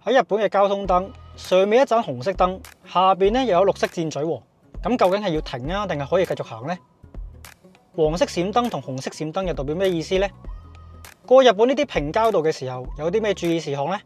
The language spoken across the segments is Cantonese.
喺日本嘅交通燈上面一盞紅色燈，下邊咧又有綠色箭嘴喎。咁究竟係要停啊，定係可以繼續行呢？黃色閃燈同紅色閃燈又代表咩意思呢？過日本呢啲平交道嘅時候，有啲咩注意事項呢？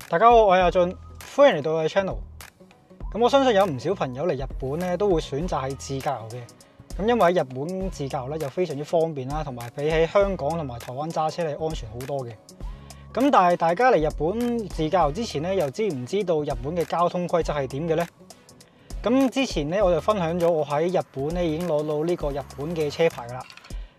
大家好，我係阿俊，歡迎嚟到我嘅 channel。咁我相信有唔少朋友嚟日本咧，都會選擇係自駕遊嘅。咁因為喺日本自駕遊咧，就非常之方便啦，同埋比起香港同埋台灣揸車嚟安全好多嘅。咁但係大家嚟日本自駕遊之前咧，又知唔知道日本嘅交通規則係點嘅呢？咁之前咧，我就分享咗我喺日本咧已經攞到呢個日本嘅車牌噶啦。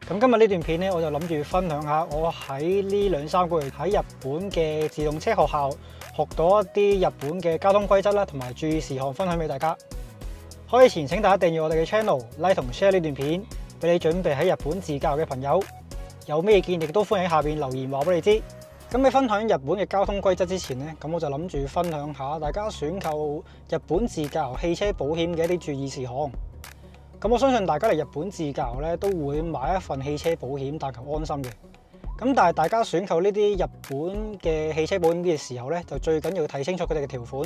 咁今日呢段片咧，我就諗住分享下我喺呢2-3個月喺日本嘅自動車學校學到一啲日本嘅交通規則啦，同埋注意事項分享俾大家。開始前請大家訂閱我哋嘅 channel、like 同 share 呢段片，俾你準備喺日本自駕遊嘅朋友。有咩建議亦都歡迎喺下邊留言話俾你知。咁喺分享日本嘅交通規則之前咧，咁我就諗住分享下大家選購日本自駕遊汽車保險嘅一啲注意事項。咁我相信大家嚟日本自駕遊咧，都會買一份汽車保險，但求安心嘅。咁但係大家選購呢啲日本嘅汽車保險嘅時候咧，就最緊要睇清楚佢哋嘅條款，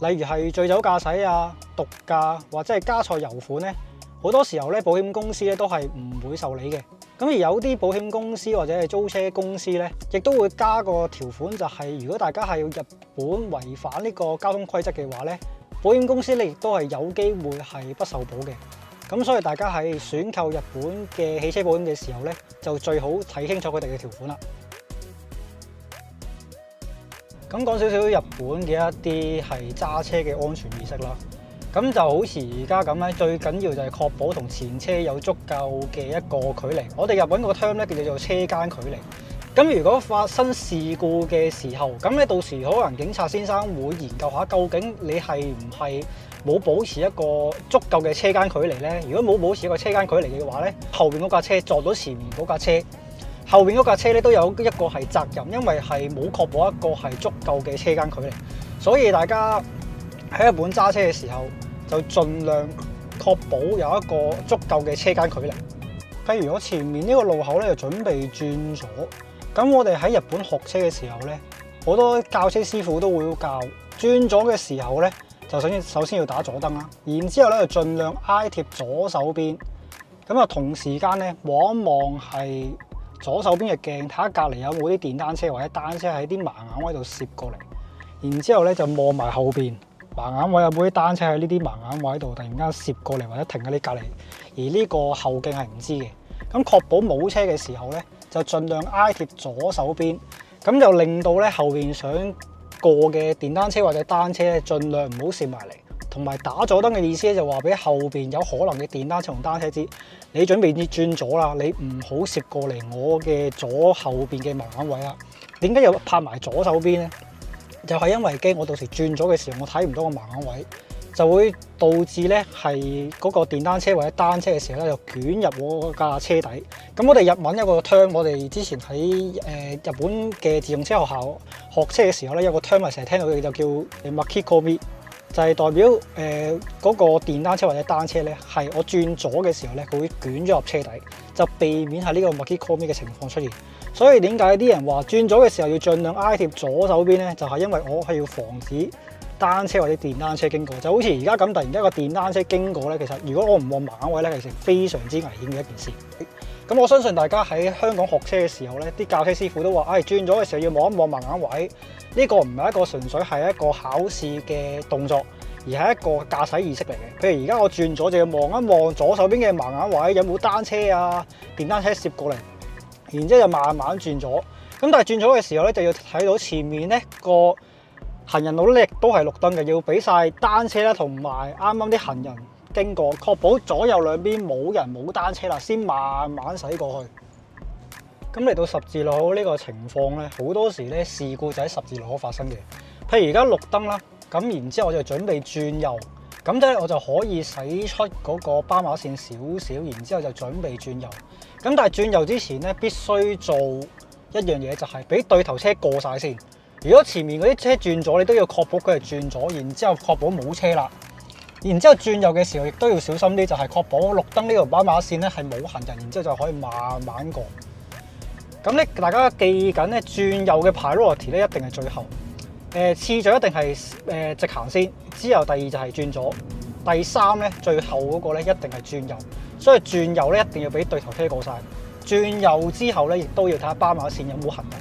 例如係醉酒駕駛啊、毒駕或者係加錯油款咧，好多時候咧保險公司咧都係唔會受理嘅。咁而有啲保險公司或者係租車公司咧，亦都會加個條款，就係如果大家係要日本違反呢個交通規則嘅話咧，保險公司咧亦都係有機會係不受保嘅。咁所以大家喺選購日本嘅汽車保險嘅時候咧，就最好睇清楚佢哋嘅條款啦。咁講少少日本嘅一啲係揸車嘅安全意識啦。咁就好似而家咁咧，最緊要就係確保同前車有足夠嘅一個距離。我哋日文個 term 咧叫做車間距離。咁如果發生事故嘅時候，咁咧到時可能警察先生會研究下，究竟你係唔係冇保持一個足夠嘅車間距離咧？如果冇保持一個車間距離嘅話咧，後邊嗰架車撞到前面嗰架車，後邊嗰架車咧都有一個係責任，因為係冇確保一個係足夠嘅車間距離。所以大家喺日本揸車嘅時候，就盡量確保有一個足夠嘅車間距離。譬如我前面呢個路口咧就準備轉左，咁我哋喺日本學車嘅時候咧，好多教車師傅都會教轉左嘅時候咧，就首先要打左燈啦，然之後咧就盡量挨貼左手邊，咁啊同時間咧望一望係左手邊嘅鏡，睇下隔離有冇啲電單車或者單車喺啲盲眼位度攝過嚟，然之後咧就望埋後邊。盲眼位有冇啲單車喺呢啲盲眼位度突然間攝過嚟或者停喺你隔離，而呢個後鏡係唔知嘅。咁確保冇車嘅時候咧，就盡量挨貼左手邊，咁就令到咧後邊想過嘅電單車或者單車咧，盡量唔好攝埋嚟。同埋打左燈嘅意思咧，就話俾後邊有可能嘅電單車同單車知，你準備轉左啦，你唔好攝過嚟我嘅左後邊嘅盲眼位啦。點解要拍埋左手邊咧？就係因為驚我到時轉咗嘅時候，我睇唔到個盲眼位，就會導致咧係嗰個電單車或者單車嘅時候咧，就捲入我架車底。咁我哋日文有個 term， 我哋之前喺日本嘅自動車學校學車嘅時候咧，有個 term 係成日聽到嘅，就叫 makikomi， 就係代表嗰個電單車或者單車咧，係我轉左嘅時候咧，佢會捲咗入車底，就避免係呢個 makikomi 嘅情況出現。所以點解啲人話轉左嘅時候要盡量挨貼左手邊咧？就係因為我係要防止單車或者電單車經過。就好似而家咁，突然間個電單車經過咧，其實如果我唔望盲眼位咧，其實非常之危險嘅一件事。咁我相信大家喺香港學車嘅時候咧，啲教車師傅都話：轉左嘅時候要望一望盲眼位。呢個唔係一個純粹係一個考試嘅動作，而係一個駕駛意識嚟嘅。譬如而家我轉左就要望一望左手邊嘅盲眼位，有冇單車啊、電單車攝過嚟。然之後就慢慢轉左，咁但係轉左嘅時候咧，就要睇到前面咧個行人路咧亦都係綠燈嘅，要俾晒單車啦同埋啱啱啲行人經過，確保左右兩邊冇人冇單車啦，先慢慢駛過去。咁嚟到十字路口呢個情況咧，好多時咧事故就喺十字路口發生嘅。譬如而家綠燈啦，咁然之後我就準備轉右，咁即係我就可以駛出嗰個斑馬線少少，然之後就準備轉右。咁但係轉右之前咧，必須做一樣嘢，就係俾對頭車過晒先。如果前面嗰啲車轉咗，你都要確保佢係轉咗，然之後確保冇車啦。然之後轉右嘅時候，亦都要小心啲，就係確保綠燈呢條斑馬線咧係冇行人，然之後就可以慢慢過。咁咧，大家記緊咧，轉右嘅 priority 咧一定係最後。次序一定係直行先，之後第二就係轉左，第三咧最後嗰個咧一定係轉右，所以轉右咧一定要俾對頭車過晒。轉右之後咧，亦都要睇下斑馬線有冇行人，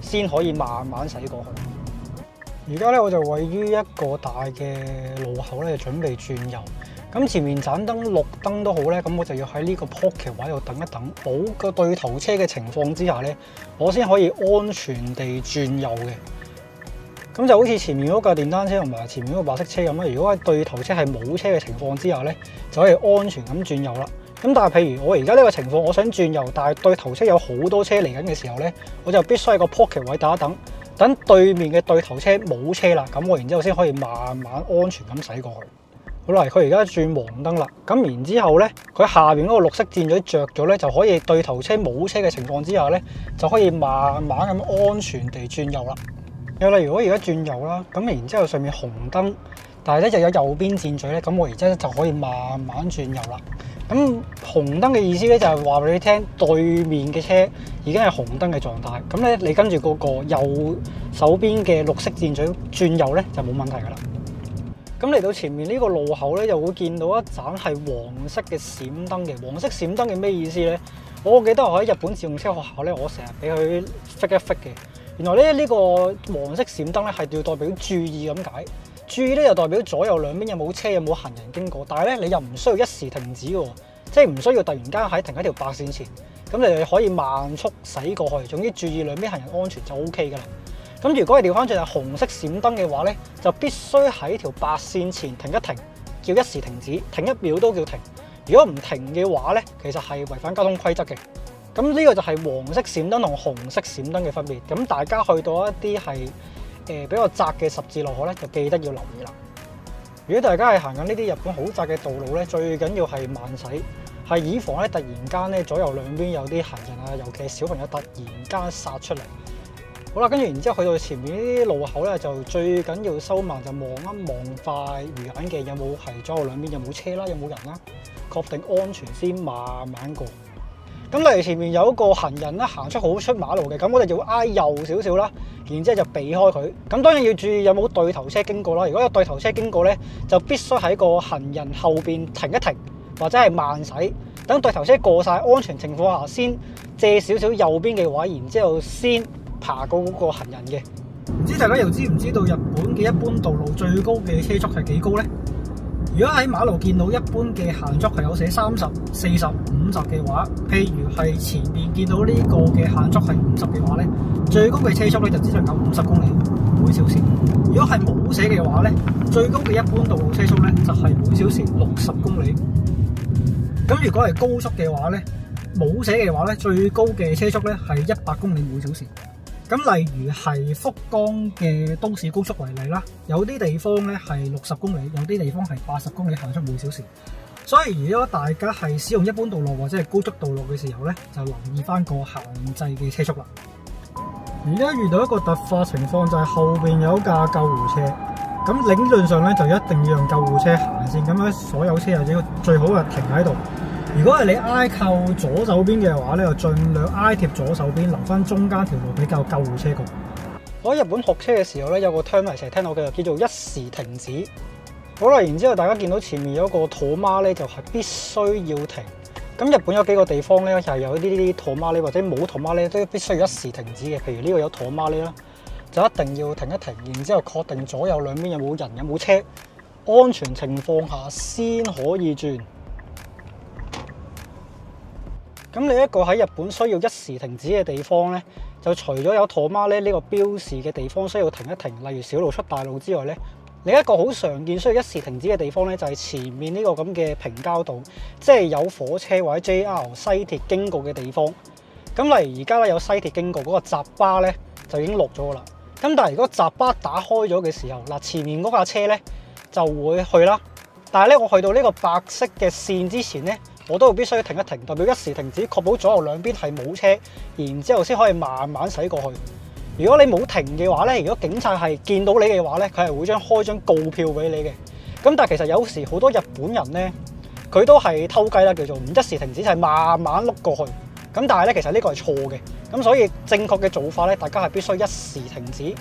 先可以慢慢駛過去。而家咧我就位於一個大嘅路口咧，準備轉右。咁前面盞燈綠燈都好咧，咁我就要喺呢個 pocket 位度等一等，保個對頭車嘅情況之下咧，我先可以安全地轉右嘅。咁就好似前面嗰架電單車同埋前面嗰個白色車咁啦。如果喺對頭車係冇車嘅情況之下咧，就可以安全咁轉右啦。咁但係譬如我而家呢個情況，我想轉右，但係對頭車有好多車嚟緊嘅時候咧，我就必須喺個 pocket 位等一等，等對面嘅對頭車冇車啦，咁我然之後先可以慢慢安全咁駛過去。好啦，佢而家轉黃燈啦，咁然之後咧，佢下邊嗰個綠色箭嘴着咗咧，就可以對頭車冇車嘅情況之下咧，就可以慢慢咁安全地轉右啦。又例如我而家轉右啦，咁然之後上面紅燈，但係咧就有右邊箭嘴咧，咁我而家就可以慢慢轉右啦。咁紅燈嘅意思咧就係話俾你聽，對面嘅車已經係紅燈嘅狀態，咁咧你跟住嗰個右手邊嘅綠色箭嘴轉右咧就冇問題噶啦。咁嚟到前面呢個路口咧，就會見到一盞係黃色嘅閃燈嘅。黃色閃燈嘅咩意思咧？我記得我喺日本自動車學校咧，我成日俾佢 flick 一 flick 嘅。原來咧呢個黃色閃燈咧係要代表注意咁解。注意咧就代表左右兩邊有冇車有冇行人經過，但係咧你又唔需要一時停止嘅，即係唔需要突然間喺停喺條白線前，咁你可以慢速駛過去。總之注意兩邊行人安全就 OK 噶啦。咁如果係調翻轉係紅色閃燈嘅話咧，就必須喺條白線前停一停，叫一時停止，停1秒都叫停。如果唔停嘅話咧，其實係違反交通規則嘅。咁呢個就係黃色閃燈同紅色閃燈嘅分別。咁大家去到一啲係比較窄嘅十字路口咧，就記得要留意啦。如果大家係行緊呢啲日本好窄嘅道路咧，最緊要係慢駛，係以防咧突然間咧左右兩邊有啲行人啊，尤其係小朋友突然間殺出嚟。好啦，跟住然之後去到前面呢啲路口咧，就最緊要收慢，就望一望塊魚眼鏡有冇係左右兩邊有冇車啦，有冇人啦，確定安全先慢慢過。咁例如前面有一個行人啦，行出好出馬路嘅，咁我哋就會挨右少少啦，然之後就避開佢。咁當然要注意有冇對頭車經過啦。如果有對頭車經過咧，就必須喺個行人後邊停一停，或者係慢駛，等對頭車過晒安全情況下，先借少少右邊嘅位，然之後先爬過嗰個行人嘅。唔知大家又知唔知道日本嘅一般道路最高嘅車速係幾高呢？如果喺馬路見到一般嘅限速係有寫30、40、50嘅話，譬如係前面見到呢個嘅限速係50嘅話咧，最高嘅車速咧就只能夠50公里每小時。如果係冇寫嘅話咧，最高嘅一般道路車速咧就係每小時60公里。咁如果係高速嘅話咧，冇寫嘅話咧，最高嘅車速咧係100公里每小時。咁例如係福岡嘅都市高速為例啦，有啲地方咧係60公里，有啲地方係80公里限速每小時。所以如果大家係使用一般道路或者係高速道路嘅時候咧，就留意翻個限制嘅車速啦。而家遇到一個突發情況，就係後邊有一架救護車，咁理論上咧就一定要用救護車行先，咁樣所有車又最好係停喺度。如果係你挨靠左手邊嘅話咧，就盡量挨貼左手邊，留翻中間條路比較救護車過。我喺日本學車嘅時候咧，有個 term 係成日聽到嘅，叫做一時停止。好啦，然之後大家見到前面有一個土媽咧，就係必須要停。咁日本有幾個地方咧，就係有呢啲土媽咧，或者冇土媽咧，都必須要一時停止嘅。譬如呢個有土媽咧啦，就一定要停一停，然之後確定左右兩邊有冇人有冇車，安全情況下先可以轉。咁另一個喺日本需要一時停止嘅地方咧，就除咗有土媽咧呢個標示嘅地方需要停一停，例如小路出大路之外咧，另一個好常見需要一時停止嘅地方咧，就係前面呢個咁嘅平交道，即係有火車或者 JR 西鐵經過嘅地方。咁例如而家咧有西鐵經過嗰個閘巴咧就已經落咗噶啦。咁但係如果閘巴打開咗嘅時候，嗱前面嗰架車咧就會去啦。但係咧我去到呢個白色嘅線之前咧，我都會必須停一停，代表一時停止，確保左右兩邊係冇車，然之後先可以慢慢駛過去。如果你冇停嘅話咧，如果警察係見到你嘅話咧，佢係會開張告票俾你嘅。咁但係其實有時好多日本人咧，佢都係偷雞啦，叫做唔一時停止，就係慢慢碌過去。咁但係咧，其實呢個係錯嘅。咁所以正確嘅做法咧，大家係必須一時停止。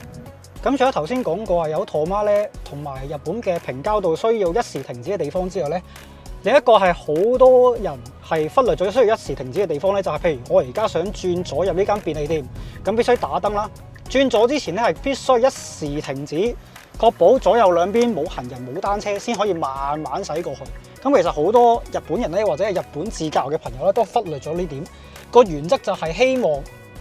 咁除咗頭先講過有陀媽咧，同埋日本嘅平交道需要一時停止嘅地方之外咧，另一個係好多人係忽略咗需要一時停止嘅地方咧，就係譬如我而家想轉左入呢間便利店，咁必須打燈啦。轉左之前咧係必須一時停止，確保左右兩邊冇行人冇單車，先可以慢慢駛過去。咁其實好多日本人咧，或者係日本自駕遊嘅朋友咧，都忽略咗呢點。個原則就係希望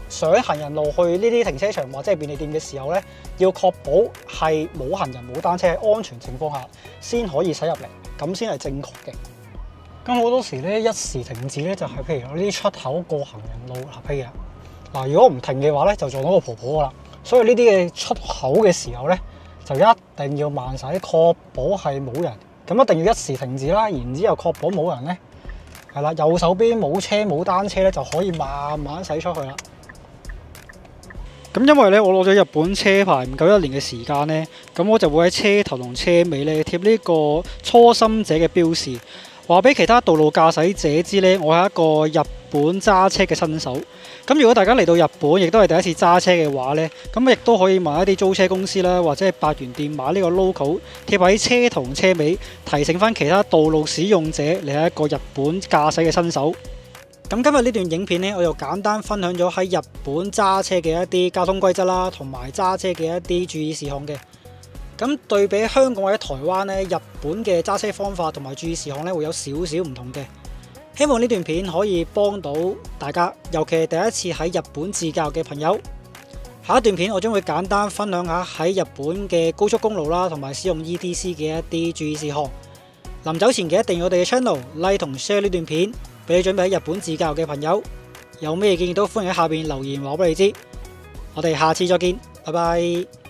上行人路去呢啲停車場或者係便利店嘅時候咧，要確保係冇行人冇單車，安全情況下先可以駛入嚟，咁先係正確嘅。咁好多時咧一時停止咧，就係譬如呢啲出口過行人路嗱，譬如嗱，如果唔停嘅話咧，就撞到個婆婆噶啦。所以呢啲嘅出口嘅時候咧，就一定要慢駛，確保係冇人。咁一定要一時停止啦，然之後確保冇人咧，係啦，右手邊冇車冇單車咧，就可以慢慢駛出去啦。咁因為咧，我攞咗日本車牌唔夠1年嘅時間咧，咁我就會喺車頭同車尾咧貼呢個初心者嘅標示，話俾其他道路駕駛者知咧，我係一個日本揸車嘅新手。咁如果大家嚟到日本，亦都係第一次揸車嘅話咧，咁亦都可以問一啲租車公司啦，或者係8元店買呢個 logo 貼喺車頭同車尾，提醒翻其他道路使用者你係一個日本駕駛嘅新手。咁今日呢段影片呢，我就簡單分享咗喺日本揸車嘅一啲交通規則啦，同埋揸車嘅一啲注意事項嘅。咁對比香港或者台灣呢，日本嘅揸車方法同埋注意事項呢，會有少少唔同嘅。希望呢段片可以幫到大家，尤其係第一次喺日本自駕嘅朋友。下一段片我將會簡單分享下喺日本嘅高速公路啦，同埋使用 ETC 嘅一啲注意事項。臨走前記得訂閱我哋嘅 channel、like 同 share 呢段片，俾你準備喺日本自駕嘅朋友。有咩建議都歡迎喺下邊留言話俾你知。我哋下次再見，拜拜。